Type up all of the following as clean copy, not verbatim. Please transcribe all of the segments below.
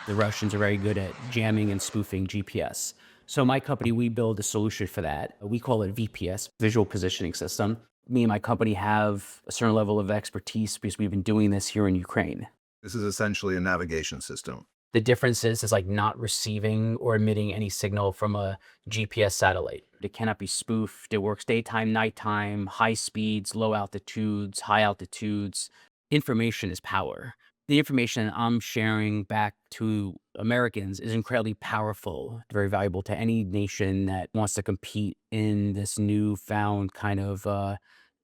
The Russians are very good at jamming and spoofing GPS. So my company, we build a solution for that. We call it VPS, Visual Positioning System. Me and my company have a certain level of expertise because we've been doing this here in Ukraine. This is essentially a navigation system. The difference is like not receiving or emitting any signal from a GPS satellite. It cannot be spoofed. It works daytime, nighttime, high speeds, low altitudes, high altitudes. Information is power. The information I'm sharing back to Americans is incredibly powerful, very valuable to any nation that wants to compete in this newfound kind of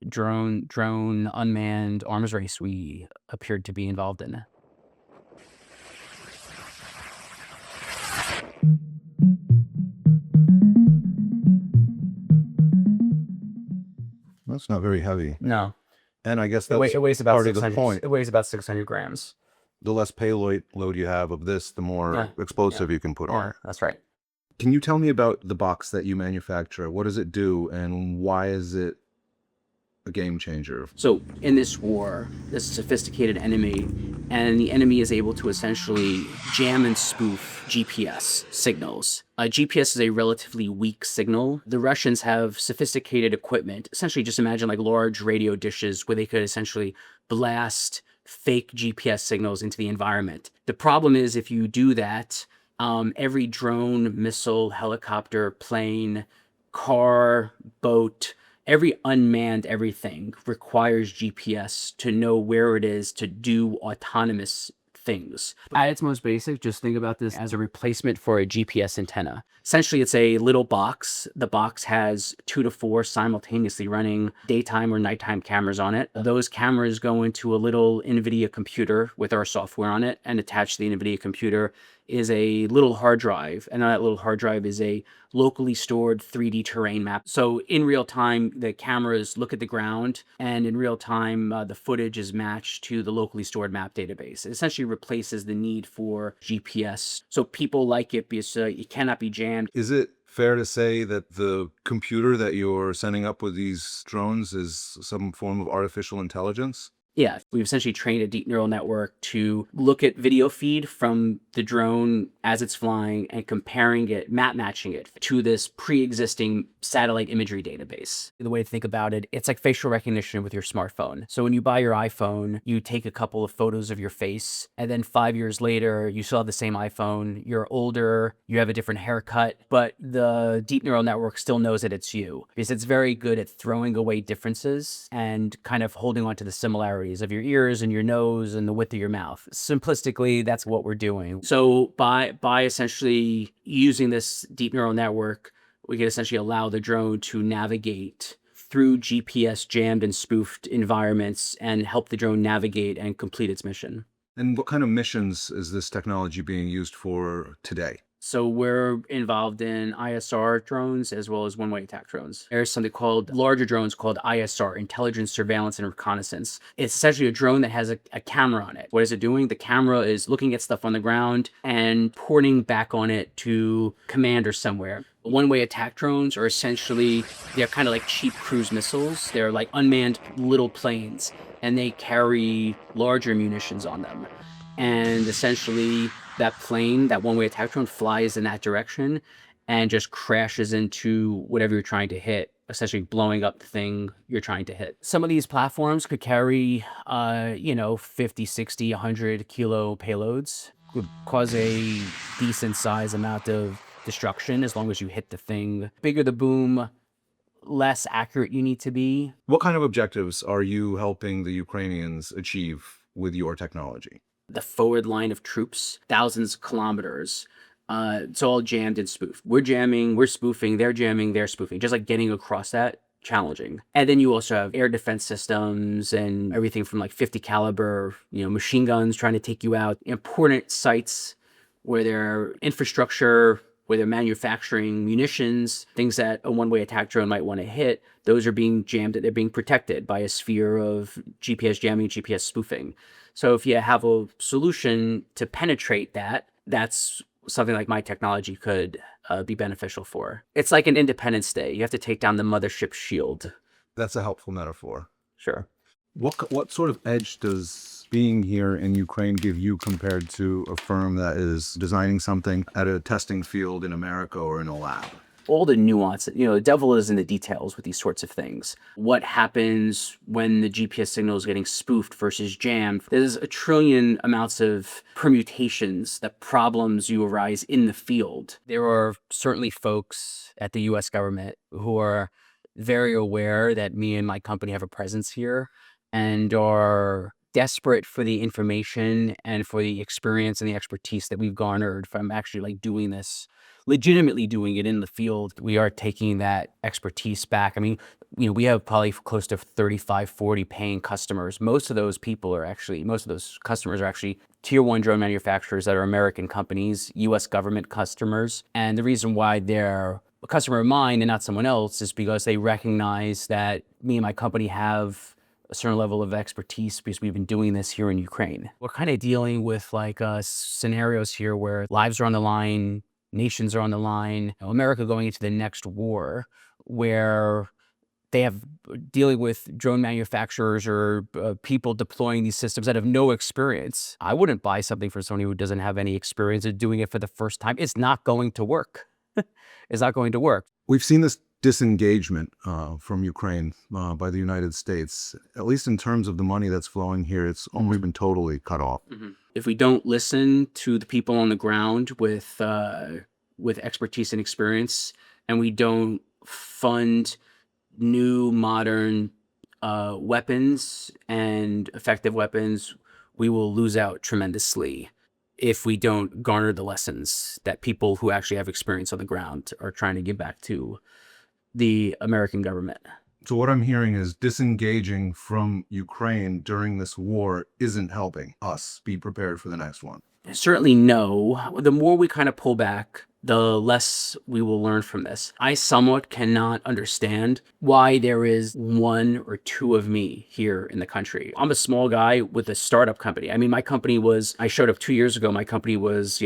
drone unmanned arms race we appeared to be involved in. That's not very heavy. No. And I guess that's It weighs about part of the 600 point. It weighs about 600 grams. The less payload you have of this, the more explosive you can put on. That's right. Can you tell me about the box that you manufacture? What does it do, and why is it a game changer? So in this war, this sophisticated enemy, and the enemy is able to essentially jam and spoof GPS signals. GPS is a relatively weak signal. The Russians have sophisticated equipment. Essentially, just imagine like large radio dishes where they could essentially blast fake GPS signals into the environment. The problem is if you do that, every drone, missile, helicopter, plane, car, boat, every unmanned everything requires GPS to know where it is to do autonomous things. At its most basic, just think about this as a replacement for a GPS antenna. Essentially, it's a little box. The box has 2 to 4 simultaneously running daytime or nighttime cameras on it. Those cameras go into a little NVIDIA computer with our software on it, and attached to the NVIDIA computer is a little hard drive, and on that little hard drive is a locally stored 3D terrain map. So in real time, the cameras look at the ground, and in real time, the footage is matched to the locally stored map database. It essentially replaces the need for GPS. So people like it because it cannot be jammed. Is it fair to say that the computer that you're sending up with these drones is some form of artificial intelligence? Yeah, we've essentially trained a deep neural network to look at video feed from the drone as it's flying and comparing it, map matching it to this pre-existing satellite imagery database. The way to think about it, it's like facial recognition with your smartphone. So when you buy your iPhone, you take a couple of photos of your face, and then 5 years later, you still have the same iPhone, you're older, you have a different haircut, but the deep neural network still knows that it's you because it's very good at throwing away differences and kind of holding on to the similarities of your ears and your nose and the width of your mouth. Simplistically, that's what we're doing. So by essentially using this deep neural network, we can essentially allow the drone to navigate through GPS jammed and spoofed environments and help the drone navigate and complete its mission. And what kind of missions is this technology being used for today? So we're involved in ISR drones as well as one-way attack drones. There's something called larger drones called ISR, Intelligence, Surveillance, and Reconnaissance. It's essentially a drone that has a camera on it. What is it doing? The camera is looking at stuff on the ground and porting back on it to command or somewhere. One-way attack drones are essentially, they're kind of like cheap cruise missiles. They're like unmanned little planes, and they carry larger munitions on them. And essentially, that plane, that one-way attack drone, flies in that direction and just crashes into whatever you're trying to hit, essentially blowing up the thing you're trying to hit. Some of these platforms could carry, 50, 60, 100 kilo payloads. Could cause a decent size amount of destruction as long as you hit the thing. Bigger the boom, less accurate you need to be. What kind of objectives are you helping the Ukrainians achieve with your technology? The forward line of troops, thousands of kilometers. It's all jammed and spoofed. We're jamming, we're spoofing, they're jamming, they're spoofing. Just like getting across that, challenging. And then you also have air defense systems and everything from like 50 caliber, machine guns trying to take you out. Important sites where their infrastructure, where they're manufacturing munitions, things that a one-way attack drone might want to hit, those are being jammed, they're being protected by a sphere of GPS jamming, GPS spoofing. So if you have a solution to penetrate that, that's something like my technology could be beneficial for. It's like an Independence Day. You have to take down the mothership shield. That's a helpful metaphor. Sure. What sort of edge does being here in Ukraine give you compared to a firm that is designing something at a testing field in America or in a lab? All the nuances, the devil is in the details with these sorts of things. What happens when the GPS signal is getting spoofed versus jammed? There's a trillion amounts of permutations that problems you arise in the field. There are certainly folks at the US government who are very aware that me and my company have a presence here and are desperate for the information and for the experience and the expertise that we've garnered from actually like doing this, legitimately doing it in the field. We are taking that expertise back. I mean, we have probably close to 35, 40 paying customers. Most of those customers are actually tier one drone manufacturers that are American companies, US government customers. And the reason why they're a customer of mine and not someone else is because they recognize that me and my company have a certain level of expertise because we've been doing this here in Ukraine. We're kind of dealing with like scenarios here where lives are on the line, nations are on the line. America going into the next war where they have dealing with drone manufacturers or people deploying these systems that have no experience. I wouldn't buy something for someone who doesn't have any experience of doing it for the first time. It's not going to work. It's not going to work. We've seen this disengagement from Ukraine by the United States. At least in terms of the money that's flowing here, it's almost been totally cut off. If we don't listen to the people on the ground with expertise and experience, and we don't fund new modern weapons and effective weapons, we will lose out tremendously if we don't garner the lessons that people who actually have experience on the ground are trying to give back to the American government. So what I'm hearing is disengaging from Ukraine during this war isn't helping us be prepared for the next one. Certainly no. The more we kind of pull back, the less we will learn from this. I somewhat cannot understand why there is one or two of me here in the country. I'm a small guy with a startup company. I mean, I showed up 2 years ago. My company was,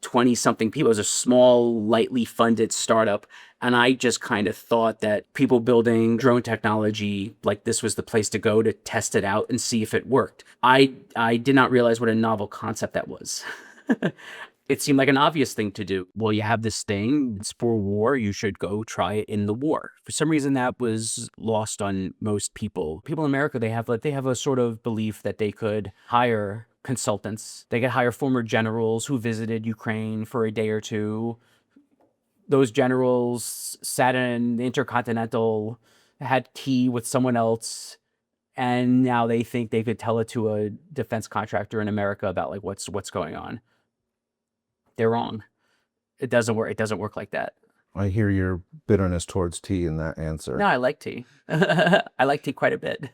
20 something people. It was a small, lightly funded startup. And I just kind of thought that people building drone technology, like this was the place to go to test it out and see if it worked. I did not realize what a novel concept that was. It seemed like an obvious thing to do. Well, you have this thing, it's for war, you should go try it in the war. For some reason, that was lost on most people. People in America, they have a sort of belief that they could hire consultants. They could hire former generals who visited Ukraine for a day or two. Those generals sat in the Intercontinental, had tea with someone else, and now they think they could tell it to a defense contractor in America about like what's going on. They're wrong. It doesn't work. It doesn't work like that. I hear your bitterness towards tea in that answer. No, I like tea. I like tea quite a bit.